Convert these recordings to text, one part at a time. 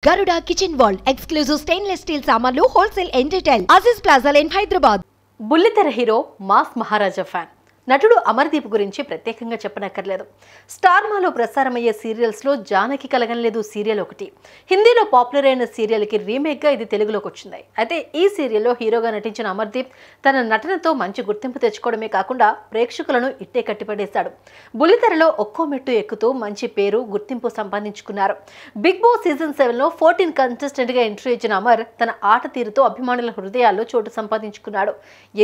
Garuda Kitchen World exclusive stainless steel samanlu wholesale and retail Aziz Plaza in Hyderabad. బుల్లితెర hero mass మహారాజా fan నటుడు అమర్దీప్ గురించి ప్రత్యేకంగా చెప్పనక్కర్లేదు. Star మాలో ప్రసారమయ్యే సీరియల్స్లో జానకి కలగనలేదు సీరియల్ ఒకటి. హిందీలో పాపులర్ అయిన సీరియల్కి రీమేక్గా ఇది తెలుగులోకి వచ్చింది. అయితే ఈ సీరియల్లో హీరోగా నటించిన అమర్దీప్ తన నటనతో మంచి గుర్తింపు తెచ్చుకోవడమే కాకుండా ప్రేక్షకులను ఇట్టే కట్టిపడేశాడు. బుల్లితెరలో ఒక్కో మెట్టు ఎక్కుతూ మంచి పేరు గుర్తింపు సంపాదించుకున్నారు. బిగ్ బాస్ సీజన్ 7లో 14 కంటెస్టెంట్గా ఎంట్రీ ఇచ్చిన అమర్ తన ఆట తీరుతో అభిమానుల హృదయాల్లో చోటు సంపాదించుకున్నాడు.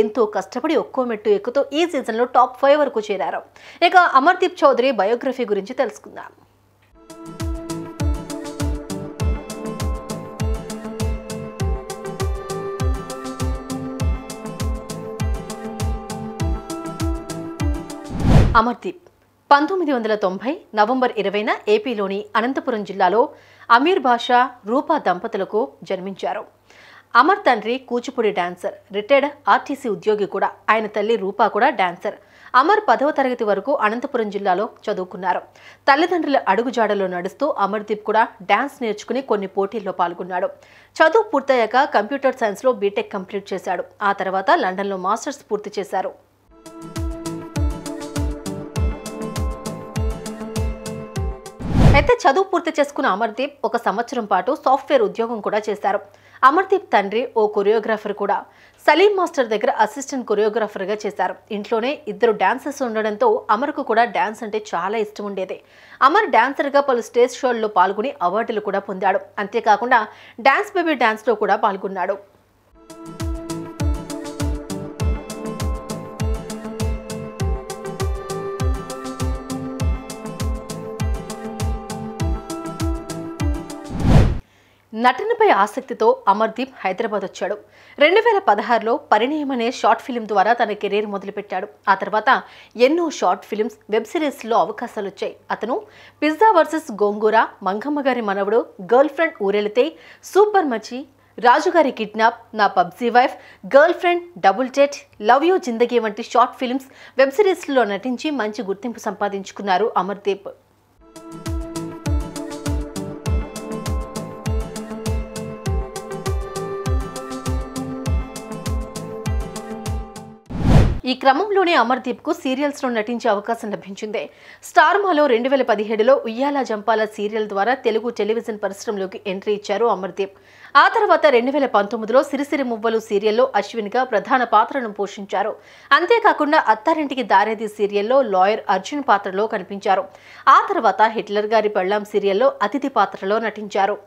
ఎంతో కష్టపడి ఒక్కో మెట్టు ఎక్కుతూ ఈ సీజన్లో టాప్ 5 వరకు చేరారు. ఇక అమర్దీప్ చౌదరి బయోగ్రఫీ గురించి తెలుసుకుందాం. అమర్దీప్ 1990 నవంబర్ 20న ఏపీలోని అనంతపురం జిల్లాలో అమీర్ బాషా రూపా దంపతులకు జన్మించారు. అమర్ తండ్రి కూచిపూడి డాన్సర్, రిటైర్డ్ ఆర్టీసీ ఉద్యోగి కూడా. ఆయన తల్లి రూపా కూడా డాన్సర్. అమర్ 10వ తరగతి వరకు అనంతపురం జిల్లాలో చదువుకున్నారు. తల్లిదండ్రుల అడుగుజాడలో నడుస్తూ అమర్దీప్ కూడా డాన్స్ నేర్చుకుని కొన్ని పోటీల్లో పాల్గొన్నాడు. చదువు పూర్తయ్యాక కంప్యూటర్ సైన్స్లో బీటెక్ కంప్లీట్ చేశాడు. ఆ తర్వాత లండన్లో మాస్టర్స్ పూర్తి చేశారు. అయితే చదువు పూర్తి చేసుకున్న అమర్దీప్ 1 సంవత్సరం పాటు సాఫ్ట్వేర్ ఉద్యోగం కూడా చేశారు. అమర్దీప్ తండ్రి ఓ కొరియోగ్రాఫర్ కూడా. సలీం మాస్టర్ దగ్గర అసిస్టెంట్ కొరియోగ్రాఫర్గా చేశారు. ఇంట్లోనే 2 డాన్సర్స్ ఉండడంతో అమర్కు కూడా డాన్స్ అంటే చాలా ఇష్టం ఉండేది. అమర్ డాన్సర్గా పలు స్టేజ్ షోల్లో పాల్గొని అవార్డులు కూడా పొందాడు. అంతేకాకుండా డాన్స్ బేబీ డాన్స్లో కూడా పాల్గొన్నాడు. నటనపై ఆసక్తితో అమర్దీప్ హైదరాబాద్ వచ్చాడు. 2016లో పరిణయం అనే షార్ట్ ఫిల్మ్ ద్వారా తన కెరీర్ మొదలుపెట్టాడు. ఆ తర్వాత ఎన్నో షార్ట్ ఫిల్మ్స్, వెబ్ సిరీస్లో అవకాశాలు వచ్చాయి. అతను పిజ్జా వర్సెస్ గోంగూర, మంగమ్మ గారి మనవడు, గర్ల్ ఫ్రెండ్ ఊరెళితే, సూపర్ మచి, రాజుగారి కిడ్నాప్, నా PUBG wife, girl friend, double date, love you జిందగీ వంటి షార్ట్ ఫిల్మ్స్, వెబ్ సిరీస్లో నటించి మంచి గుర్తింపు సంపాదించుకున్నారు అమర్దీప్. ఈ క్రమంలోనే అమర్దీప్కు సీరియల్స్లో నటించే అవకాశం లభించింది. స్టార్ మాలో 2017లో ఉయ్యాల జంపాల సీరియల్ ద్వారా తెలుగు టెలివిజన్ పరిశ్రమలోకి ఎంట్రీ ఇచ్చారు అమర్దీప్. ఆ తర్వాత 2019లో సిరిసిరి మువ్వలు సీరియల్లో అశ్విన్గా ప్రధాన పాత్రను పోషించారు. అంతేకాకుండా అత్తారింటికి దారేది సీరియల్లో లాయర్ అర్జున్ పాత్రలో కనిపించారు. ఆ తర్వాత హిట్లర్ గారి పెళ్ళాం సీరియల్లో అతిథి పాత్రలో నటించారు.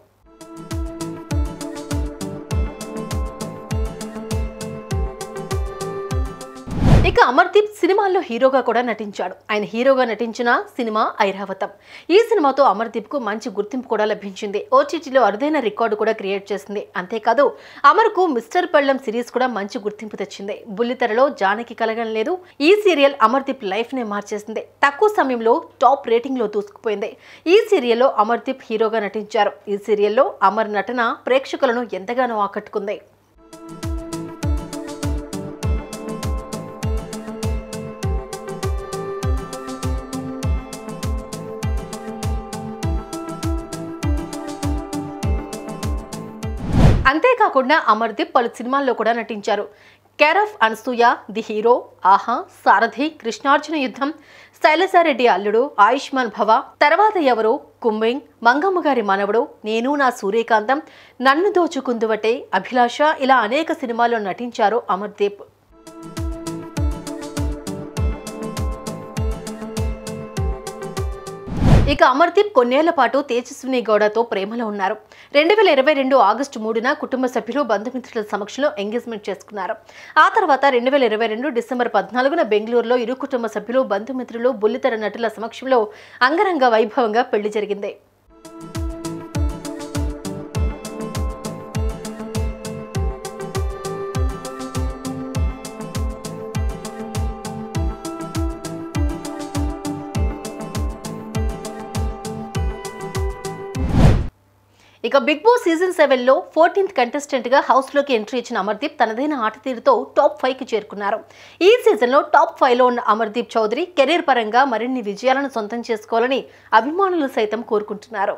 ఇక అమర్దీప్ సినిమాల్లో హీరోగా కూడా నటించాడు. ఆయన హీరోగా నటించిన సినిమా ఐరావతం. ఈ సినిమాతో అమర్దీప్కు మంచి గుర్తింపు కూడా లభించింది. ఓటీటీలో అరుదైన రికార్డు కూడా క్రియేట్ చేసింది. అంతేకాదు అమర్కు మిస్టర్ పెళ్ళం సిరీస్ కూడా మంచి గుర్తింపు తెచ్చింది. బుల్లితెరలో జానకి కలగనలేదు ఈ సీరియల్ అమర్దీప్ లైఫ్ నే మార్చేసింది. తక్కువ సమయంలో టాప్ రేటింగ్ లో దూసుకుపోయింది. ఈ సీరియల్లో అమర్దీప్ హీరోగా నటించారు. ఈ సీరియల్లో అమర్ నటన ప్రేక్షకులను ఎంతగానో ఆకట్టుకుంది. అంతేకాకుండా అమర్దీప్ పలు సినిమాల్లో కూడా నటించారు. Care of Anasuya, the hero, ఆహా, సారథి, కృష్ణార్జున యుద్ధం, శైలజారెడ్డి అల్లుడు, ఆయుష్మాన్ భవ, తర్వాత ఎవరు, కుంబింగ్, మంగమ్మ గారి మనవడు, నేను నా సూర్యకాంతం, నన్ను దోచుకుందువటే, అభిలాష ఇలా అనేక సినిమాల్లో నటించారు అమర్దీప్. ఇక అమర్దీప్ కొన్నేళ్ల పాటు తేజస్విని గౌడతో ప్రేమలో ఉన్నారు. 2022 ఆగస్టు 3న కుటుంబ సభ్యులు, బంధుమిత్రుల సమక్షంలో ఎంగేజ్మెంట్ చేసుకున్నారు. ఆ తర్వాత 2022 డిసెంబర్ 14న బెంగళూరులో ఇరు కుటుంబ సభ్యులు, బంధుమిత్రులు, బుల్లితెర నటుల సమక్షంలో అంగరంగ వైభవంగా పెళ్లి జరిగింది. ఇక బిగ్ బాస్ సీజన్ 7లో 14th కంటెస్టెంట్గా హౌస్లోకి ఎంట్రీ ఇచ్చిన అమర్దీప్ తనదైన ఆట తీరుతో టాప్ 5కి చేరుకున్నారు. ఈ సీజన్లో టాప్ 5లో ఉన్న అమర్దీప్ చౌదరి కెరీర్ పరంగా మరిన్ని విజయాలను సొంతం చేసుకోవాలని అభిమానులు సైతం కోరుకుంటున్నారు.